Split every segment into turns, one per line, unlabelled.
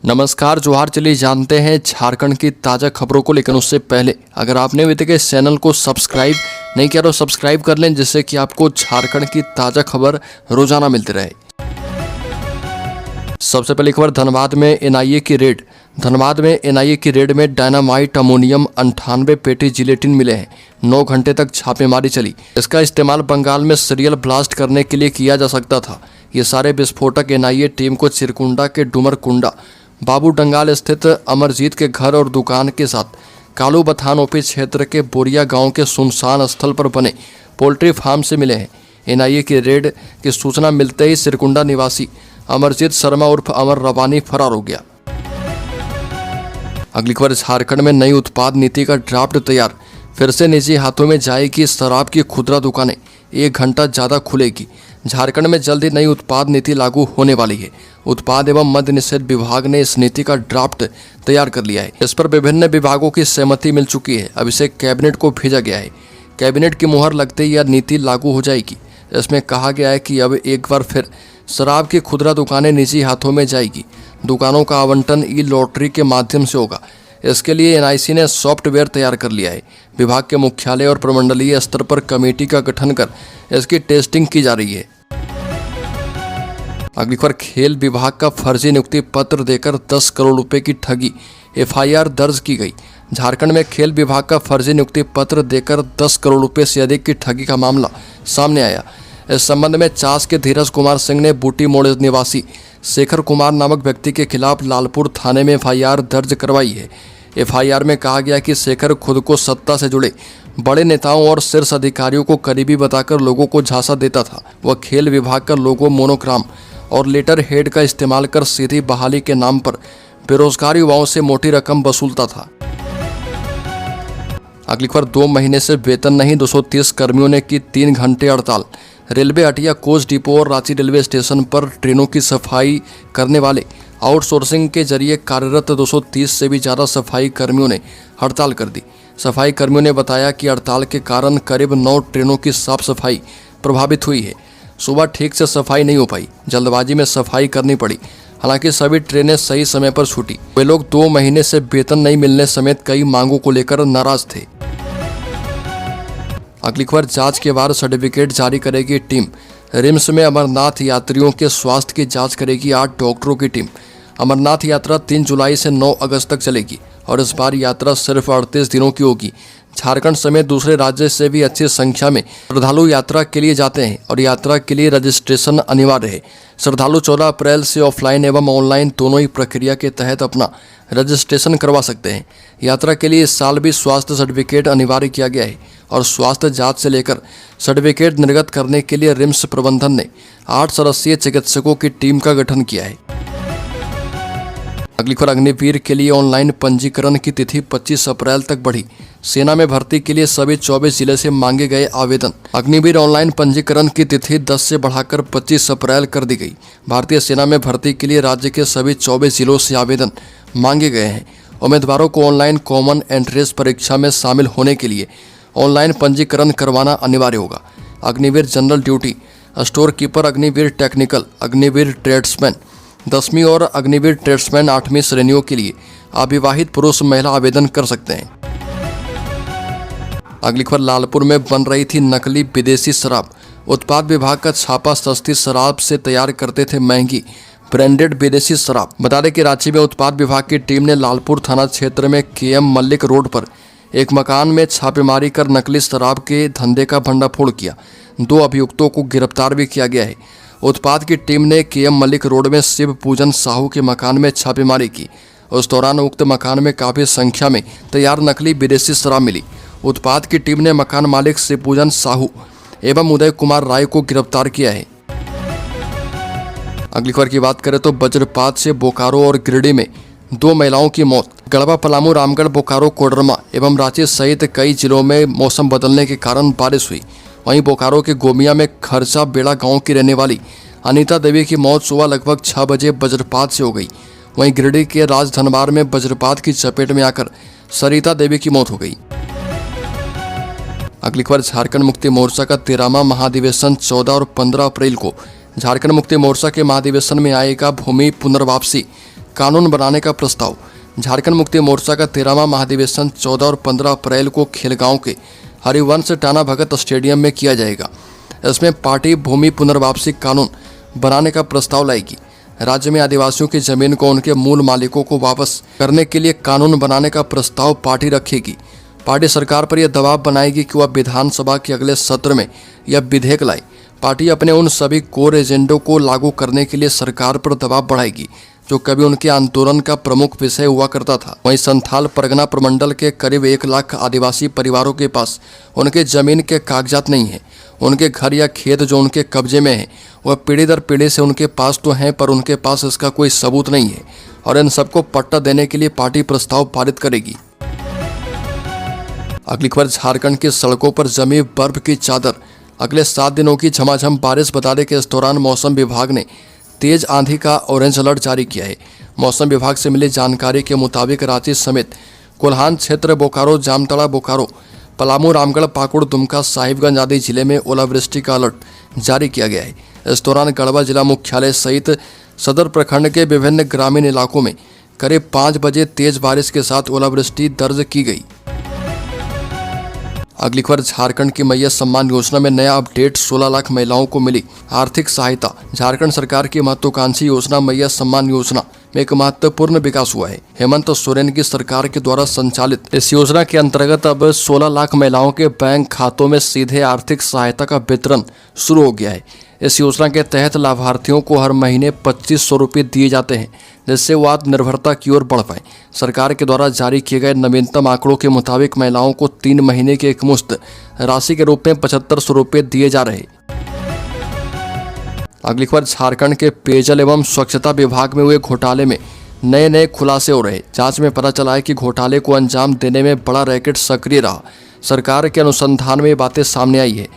नमस्कार जोहार। चलिए जानते हैं झारखंड की ताज़ा खबरों को। लेकिन उससे पहले अगर आपने अभी तक इस चैनल को सब्सक्राइब नहीं किया तो सब्सक्राइब कर लें, जिससे कि आपको झारखंड की ताज़ा खबर रोजाना मिलती रहे। सबसे पहली खबर धनबाद में एनआईए की रेड। धनबाद में एनआईए की रेड में डायनामाइट, अमोनियम, 98 पेटी जिलेटिन मिले हैं। 9 घंटे तक छापेमारी चली। इसका इस्तेमाल बंगाल में सीरियल ब्लास्ट करने के लिए किया जा सकता था। ये सारे विस्फोटक एनआईए टीम को चिरकुंडा के डुमरकुंडा, बाबू डंगाल स्थित अमरजीत के घर और दुकान के साथ कालू बथान ओपी क्षेत्र के बोरिया गांव के सुनसान स्थल पर बने पोल्ट्री फार्म से मिले हैं। एनआईए की रेड की सूचना मिलते ही चिरकुंडा निवासी अमरजीत शर्मा उर्फ अमर रवानी फरार हो गया। अगली खबर झारखंड में नई उत्पाद नीति का ड्राफ्ट तैयार। फिर से निजी हाथों में जाएगी शराब की खुदरा दुकानें, 1 घंटा ज़्यादा खुलेगी। झारखंड में जल्द ही नई उत्पाद नीति लागू होने वाली है। उत्पाद एवं मद्य निषेध विभाग ने इस नीति का ड्राफ्ट तैयार कर लिया है। इस पर विभिन्न विभागों की सहमति मिल चुकी है। अब इसे कैबिनेट को भेजा गया है। कैबिनेट की मुहर लगते ही यह नीति लागू हो जाएगी। इसमें कहा गया है कि अब एक बार फिर शराब की खुदरा दुकानें निजी हाथों में जाएगी। दुकानों का आवंटन ई लॉटरी के माध्यम से होगा। इसके लिए एनआईसी ने सॉफ्टवेयर तैयार कर लिया है। विभाग के मुख्यालय और प्रमंडलीय स्तर पर कमेटी का गठन कर इसकी टेस्टिंग की जा रही है। अगली खबर खेल विभाग का फर्जी नियुक्ति पत्र देकर 10 करोड़ रुपए की ठगी, एफआईआर दर्ज की गई। झारखंड में खेल विभाग का फर्जी नियुक्ति पत्र देकर 10 करोड़ रुपए से अधिक की ठगी का मामला सामने आया। इस संबंध में चास के धीरज कुमार सिंह ने बूटी मोड़ निवासी शेखर कुमार नामक व्यक्ति के खिलाफ लालपुर थाने में एफआईआर दर्ज करवाई है। एफआईआर में कहा गया कि शेखर खुद को सत्ता से जुड़े बड़े नेताओं और शीर्ष अधिकारियों को करीबी बताकर लोगों को झांसा देता था। वह खेल विभाग का लोगो, मोनोग्राम और लेटर हेड का इस्तेमाल कर सीधी बहाली के नाम पर बेरोजगार युवाओं से मोटी रकम वसूलता था। अगली खबर 2 महीने से वेतन नहीं, 230 कर्मियों ने की 3 घंटे हड़ताल। रेलवे हटिया, कोच डिपो और रांची रेलवे स्टेशन पर ट्रेनों की सफाई करने वाले आउटसोर्सिंग के जरिए कार्यरत 230 से भी ज़्यादा सफाई कर्मियों ने हड़ताल कर दी। सफाई कर्मियों ने बताया कि हड़ताल के कारण करीब 9 ट्रेनों की साफ सफाई प्रभावित हुई है। सुबह ठीक से सफाई नहीं हो पाई, जल्दबाजी में सफाई करनी पड़ी। हालांकि सभी ट्रेनें सही समय पर छूटी। वे लोग 2 महीने से वेतन नहीं मिलने समेत कई मांगों को लेकर नाराज थे। अगली खबर जांच के बाद सर्टिफिकेट जारी करेगी टीम। रिम्स में अमरनाथ यात्रियों के स्वास्थ्य की जांच करेगी 8 डॉक्टरों की टीम। अमरनाथ यात्रा 3 जुलाई से 9 अगस्त तक चलेगी और इस बार यात्रा सिर्फ 38 दिनों की होगी। झारखंड समेत दूसरे राज्य से भी अच्छी संख्या में श्रद्धालु यात्रा के लिए जाते हैं और यात्रा के लिए रजिस्ट्रेशन अनिवार्य है। श्रद्धालु 14 अप्रैल से ऑफलाइन एवं ऑनलाइन दोनों ही प्रक्रिया के तहत अपना रजिस्ट्रेशन करवा सकते हैं। यात्रा के लिए इस साल भी स्वास्थ्य सर्टिफिकेट अनिवार्य किया गया है और स्वास्थ्य जांच से लेकर सर्टिफिकेट निर्गत करने के लिए रिम्स प्रबंधन ने 8 सदस्यीय चिकित्सकों की टीम का गठन किया है। अगली खबर अग्निवीर के लिए ऑनलाइन पंजीकरण की तिथि 25 अप्रैल तक बढ़ी। सेना में भर्ती के लिए सभी 24 जिले से मांगे गए आवेदन। अग्निवीर ऑनलाइन पंजीकरण की तिथि 10 से बढ़ाकर 25 अप्रैल कर दी गई। भारतीय सेना में भर्ती के लिए राज्य के सभी 24 जिलों से आवेदन मांगे गए हैं। उम्मीदवारों को ऑनलाइन कॉमन एंट्रेंस परीक्षा में शामिल होने के लिए ऑनलाइन पंजीकरण करवाना अनिवार्य होगा। Agniveer general duty, store keeper, Agniveer technical, Agniveer tradesman 10वीं और अग्निवीर ट्रेड्समैन 8वीं श्रेणियों के लिए अविवाहित पुरुष महिला आवेदन कर सकते हैं। अगली खबर लालपुर में बन रही थी नकली विदेशी शराब। उत्पाद विभाग का छापा, सस्ती शराब से तैयार करते थे महंगी ब्रांडेड विदेशी शराब। बता दें कि रांची में उत्पाद विभाग की टीम ने लालपुर थाना क्षेत्र में केएम मल्लिक रोड पर एक मकान में छापेमारी कर नकली शराब के धंधे का भंडाफोड़ किया। 2 अभियुक्तों को गिरफ्तार भी किया गया है। उत्पाद की टीम ने केएम मल्लिक रोड में शिव पूजन साहू के मकान में छापेमारी की। उस दौरान उक्त मकान में काफी संख्या में तैयार नकली विदेशी शराब मिली। उत्पाद की टीम ने मकान मालिक शिव पूजन साहू एवं उदय कुमार राय को गिरफ्तार किया है। अगली खबर की बात करें तो वज्रपात से बोकारो और गिरिडीह में 2 महिलाओं की मौत। गढ़वा, पलामू, रामगढ़, बोकारो, कोडरमा एवं रांची सहित कई जिलों में मौसम बदलने के कारण बारिश हुई। वहीं बोकारो के गोमिया में खरचा बेड़ा गांव की रहने वाली अनीता देवी की मौत सुबह लगभग 6 बजे वज्रपात से हो गई। वहीं गिरिडीह के राजधनबार में वज्रपात की चपेट में आकर सरिता देवी की मौत हो गई। अगली खबर झारखंड मुक्ति मोर्चा का 13वां महाधिवेशन 14 और 15 अप्रैल को झारखंड मुक्ति मोर्चा के महाधिवेशन में आएगा भूमि पुनर्वापसी कानून बनाने का प्रस्ताव। झारखंड मुक्ति मोर्चा का 13वां महाधिवेशन 14 और 15 अप्रैल को खेलगांव के हरिवंश टाना भगत स्टेडियम में किया जाएगा। इसमें पार्टी भूमि पुनर्वापसी कानून बनाने का प्रस्ताव लाएगी। राज्य में आदिवासियों की जमीन को उनके मूल मालिकों को वापस करने के लिए कानून बनाने का प्रस्ताव पार्टी रखेगी। पार्टी सरकार पर यह दबाव बनाएगी कि वह विधानसभा के अगले सत्र में यह विधेयक लाए। पार्टी अपने उन सभी कोर एजेंडों को लागू करने के लिए सरकार पर दबाव बढ़ाएगी जो कभी उनके आंदोलन का प्रमुख विषय हुआ करता था। वहीं संथाल परगना प्रमंडल के करीब 1 लाख आदिवासी परिवारों के पास उनके जमीन के कागजात नहीं है। उनके घर या खेत जो उनके कब्जे में है वह पीढ़ी दर पीढ़ी से उनके पास तो हैं, पर उनके पास इसका कोई सबूत नहीं है और इन सबको पट्टा देने के लिए पार्टी प्रस्ताव पारित करेगी। अगली खबर, झारखंड की सड़कों पर जमी बर्फ की चादर। अगले 7 दिनों की झमाझम बारिश बताने के इस दौरान मौसम विभाग ने तेज आंधी का ऑरेंज अलर्ट जारी किया है। मौसम विभाग से मिली जानकारी के मुताबिक रांची समेत कोल्हान क्षेत्र, बोकारो, जामताड़ा, बोकारो, पलामू, रामगढ़, पाकुड़, दुमका, साहिबगंज आदि जिले में ओलावृष्टि का अलर्ट जारी किया गया है। इस दौरान गढ़वा जिला मुख्यालय सहित सदर प्रखंड के विभिन्न ग्रामीण इलाकों में करीब 5 बजे तेज बारिश के साथ ओलावृष्टि दर्ज की गई। अगली खबर, झारखंड की मैया सम्मान योजना में नया अपडेट। 16 लाख महिलाओं को मिली आर्थिक सहायता। झारखंड सरकार की महत्वाकांक्षी योजना मैया सम्मान योजना में एक महत्वपूर्ण विकास हुआ है। हेमंत सोरेन की सरकार के द्वारा संचालित इस योजना के अंतर्गत अब 16 लाख महिलाओं के बैंक खातों में सीधे आर्थिक सहायता का वितरण शुरू हो गया है। इस योजना के तहत लाभार्थियों को हर महीने 2500 रुपये दिए जाते हैं, जिससे वो आत्मनिर्भरता की ओर बढ़ पाए। सरकार के द्वारा जारी किए गए नवीनतम आंकड़ों के मुताबिक महिलाओं को 3 महीने की एकमुश्त राशि के रूप में 7500 रुपये दिए जा रहे। अगली खबर, झारखंड के पेयजल एवं स्वच्छता विभाग में हुए घोटाले में नए खुलासे हो रहे। जांच में पता चला है कि घोटाले को अंजाम देने में बड़ा रैकेट सक्रिय रहा। सरकार के अनुसंधान में ये बातें सामने आई है।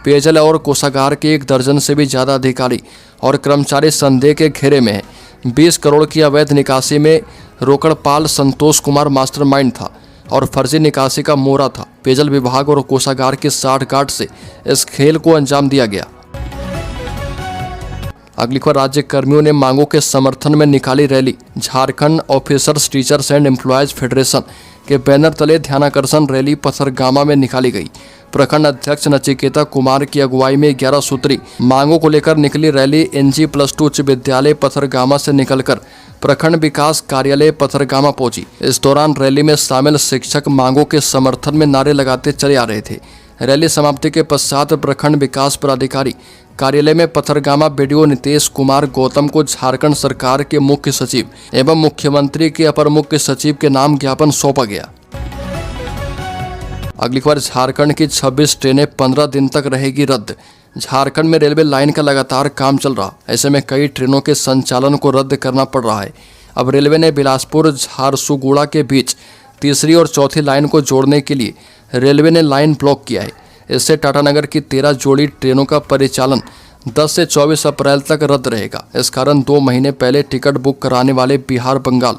पेयजल और कोषागार के 1 दर्जन से भी ज्यादा अधिकारी और कर्मचारी संदेह के घेरे में हैं। 20 करोड़ की अवैध निकासी में रोकड़पाल संतोष कुमार मास्टरमाइंड था और फर्जी निकासी का मोहरा था। पेयजल विभाग और कोषागार की साठगांठ से इस खेल को अंजाम दिया गया। अगली खबर, राज्य कर्मियों ने मांगों के समर्थन में निकाली rally. Jharkhand officers teachers and employees federation के बैनर तले ध्यानाकर्षण रैली पथरगामा में निकाली गई। प्रखंड अध्यक्ष नचिकेता कुमार की अगुवाई में 11 सूत्री मांगों को लेकर निकली रैली NG+2 उच्च विद्यालय पथरगामा से निकलकर प्रखंड विकास कार्यालय पथरगामा पहुंची। इस दौरान रैली में शामिल शिक्षक मांगों के समर्थन में नारे लगाते चले आ रहे थे। रैली समाप्ति के पश्चात प्रखंड विकास पदाधिकारी कार्यालय में पथरगामा BDO नितेश कुमार गौतम को झारखंड सरकार के मुख्य सचिव एवं मुख्यमंत्री के अपर मुख्य सचिव के नाम ज्ञापन सौंपा गया। अगली खबर, झारखंड की 26 ट्रेनें 15 दिन तक रहेगी रद्द। झारखंड में रेलवे लाइन का लगातार काम चल रहा, ऐसे में कई ट्रेनों के संचालन को रद्द करना पड़ रहा है। अब रेलवे ने बिलासपुर झारसुगुड़ा के बीच तीसरी और चौथी लाइन को जोड़ने के लिए रेलवे ने लाइन ब्लॉक किया है। इससे टाटानगर की 13 जोड़ी ट्रेनों का परिचालन 10 से 24 अप्रैल तक रद्द रहेगा। इस कारण 2 महीने पहले टिकट बुक कराने वाले बिहार, बंगाल,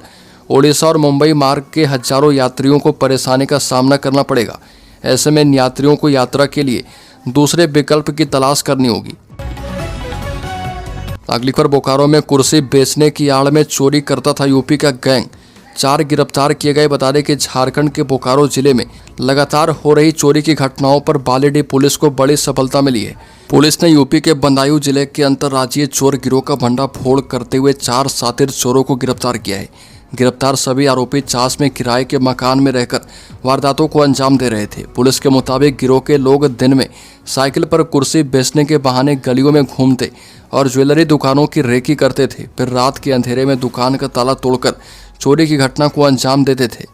ओडिशा और मुंबई मार्ग के हजारों यात्रियों को परेशानी का सामना करना पड़ेगा। ऐसे में इन यात्रियों को यात्रा के लिए दूसरे विकल्प की तलाश करनी होगी। अगली खबर, बोकारो में कुर्सी बेचने की आड़ में चोरी करता था यूपी का गैंग। 4 गिरफ्तार किए गए। बता दें कि झारखंड के बोकारो जिले में लगातार हो रही चोरी की घटनाओं पर बालीडीह पुलिस को बड़ी सफलता मिली है। पुलिस ने यूपी के बदायूं जिले के अंतर्राज्यीय चोर गिरोह का भंडाफोड़ करते हुए 4 शातिर चोरों को गिरफ्तार किया है। गिरफ्तार सभी आरोपी चास में किराए के मकान में रहकर वारदातों को अंजाम दे रहे थे। पुलिस के मुताबिक गिरोह के लोग दिन में साइकिल पर कुर्सी बेचने के बहाने गलियों में घूमते और ज्वेलरी दुकानों की रेकी करते थे, फिर रात के अंधेरे में दुकान का ताला तोड़कर चोरी की घटना को अंजाम देते थे।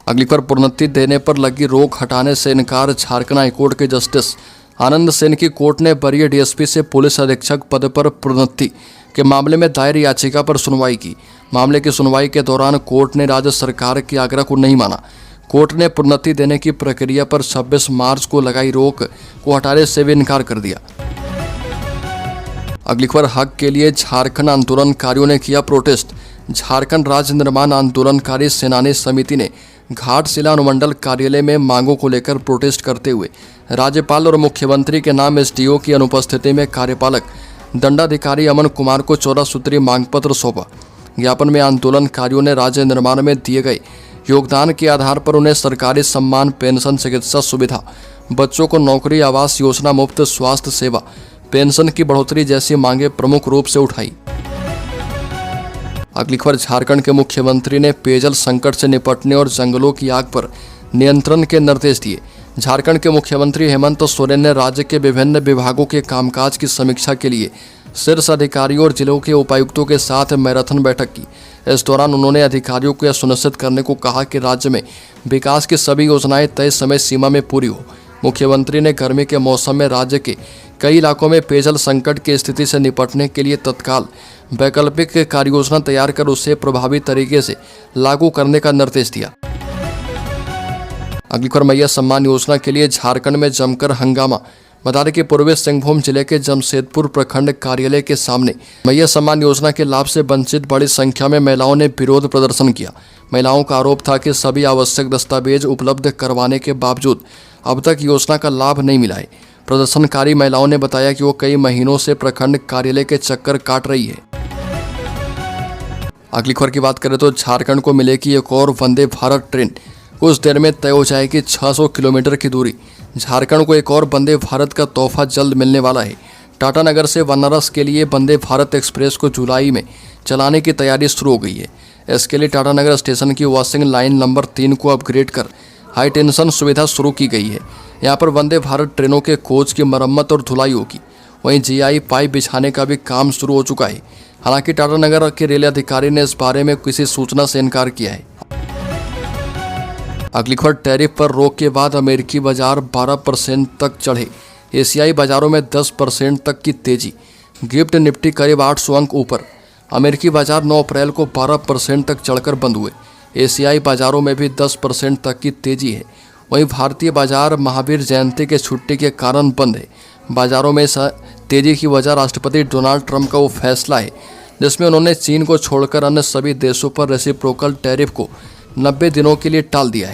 अगली पर प्रोन्नति देने पर लगी रोक हटाने से इनकार। झारखंड हाईकोर्ट के जस्टिस आनंद सेन की कोर्ट ने वरीय डीएसपी से पुलिस अधीक्षक पद पर प्रोन्नति के मामले में दायर याचिका पर सुनवाई की। मामले की सुनवाई के दौरान कोर्ट ने राज्य सरकार के आग्रह को नहीं माना। कोर्ट ने प्रोन्नति देने की प्रक्रिया पर 26 मार्च को लगाई रोक को हटाने से भी इनकार कर दिया। अगली खबर, हक के लिए झारखंड आंदोलनकारियों ने किया प्रोटेस्ट। झारखंड राज्य निर्माण आंदोलनकारी सेनानी समिति ने घाटशिला अनुमंडल कार्यालय में मांगों को लेकर प्रोटेस्ट करते हुए राज्यपाल और मुख्यमंत्री के नाम एसडीओ की अनुपस्थिति में कार्यपालक दंडाधिकारी अमन कुमार को 14 सूत्रीय मांग पत्र सौंपा। ज्ञापन में आंदोलनकारियों ने राज्य निर्माण में दिए गए योगदान के आधार पर उन्हें सरकारी सम्मान, पेंशन, चिकित्सा सुविधा, बच्चों को नौकरी, आवास योजना, मुफ्त स्वास्थ्य सेवा, पेंशन की बढ़ोतरी जैसी मांगे प्रमुख रूप से उठाई। अगली खबर, झारखंड के मुख्यमंत्री ने पेयजल संकट से निपटने और जंगलों की आग पर नियंत्रण के निर्देश दिए। झारखंड के मुख्यमंत्री हेमंत सोरेन ने राज्य के विभिन्न विभागों के कामकाज की समीक्षा के लिए शीर्ष अधिकारियों और जिलों के उपायुक्तों के साथ मैराथन बैठक की। इस दौरान उन्होंने अधिकारियों को यह सुनिश्चित करने को कहा कि राज्य में विकास की सभी योजनाएं तय समय सीमा में पूरी हो। मुख्यमंत्री ने गर्मी के मौसम में राज्य के कई इलाकों में पेयजल संकट की स्थिति से निपटने के लिए तत्काल वैकल्पिक कार्ययोजना तैयार कर उसे प्रभावी तरीके से लागू करने का निर्देश दिया। अगली खबर, मैया सम्मान योजना के लिए झारखंड में जमकर हंगामा। बता दें कि पूर्वी सिंहभूम जिले के जमशेदपुर प्रखंड कार्यालय के सामने मैया सम्मान योजना के लाभ से वंचित बड़ी संख्या में महिलाओं ने विरोध प्रदर्शन किया। महिलाओं का आरोप था कि सभी आवश्यक दस्तावेज उपलब्ध करवाने के बावजूद अब तक योजना का लाभ नहीं मिला है। प्रदर्शनकारी महिलाओं ने बताया कि वो कई महीनों से प्रखंड कार्यालय के चक्कर काट रही है। अगली खबर की बात करें तो झारखंड को मिलेगी एक और वंदे भारत ट्रेन। कुछ देर में तय हो जाएगी 600 किलोमीटर की दूरी। झारखंड को एक और वंदे भारत का तोहफा जल्द मिलने वाला है। टाटानगर से बनारस के लिए वंदे भारत एक्सप्रेस को जुलाई में चलाने की तैयारी शुरू हो गई है। इसके लिए टाटानगर स्टेशन की वॉशिंग लाइन नंबर 3 को अपग्रेड कर हाई टेंशन सुविधा शुरू की गई है। यहाँ पर वंदे भारत ट्रेनों के कोच की मरम्मत और धुलाई होगी। वहीं जीआई पाइप बिछाने का भी काम शुरू हो चुका है। हालांकि टाटानगर के रेल अधिकारी ने इस बारे में किसी सूचना से इनकार किया है। अगली खबर, टैरिफ पर रोक के बाद अमेरिकी बाजार 12% तक चढ़े। एशियाई बाजारों में 10% तक की तेजी। गिफ्ट निफ्टी करीब 800 अंक ऊपर। अमेरिकी बाजार 9 अप्रैल को 12% तक चढ़कर बंद हुए। एशियाई बाजारों में भी 10% तक की तेजी है। वहीं भारतीय बाजार महावीर जयंती के छुट्टी के कारण बंद है। बाजारों में तेजी की वजह राष्ट्रपति डोनाल्ड ट्रंप का वो फैसला है जिसमें उन्होंने चीन को छोड़कर अन्य सभी देशों पर रेसिप्रोकल टैरिफ को 90 दिनों के लिए टाल दिया है।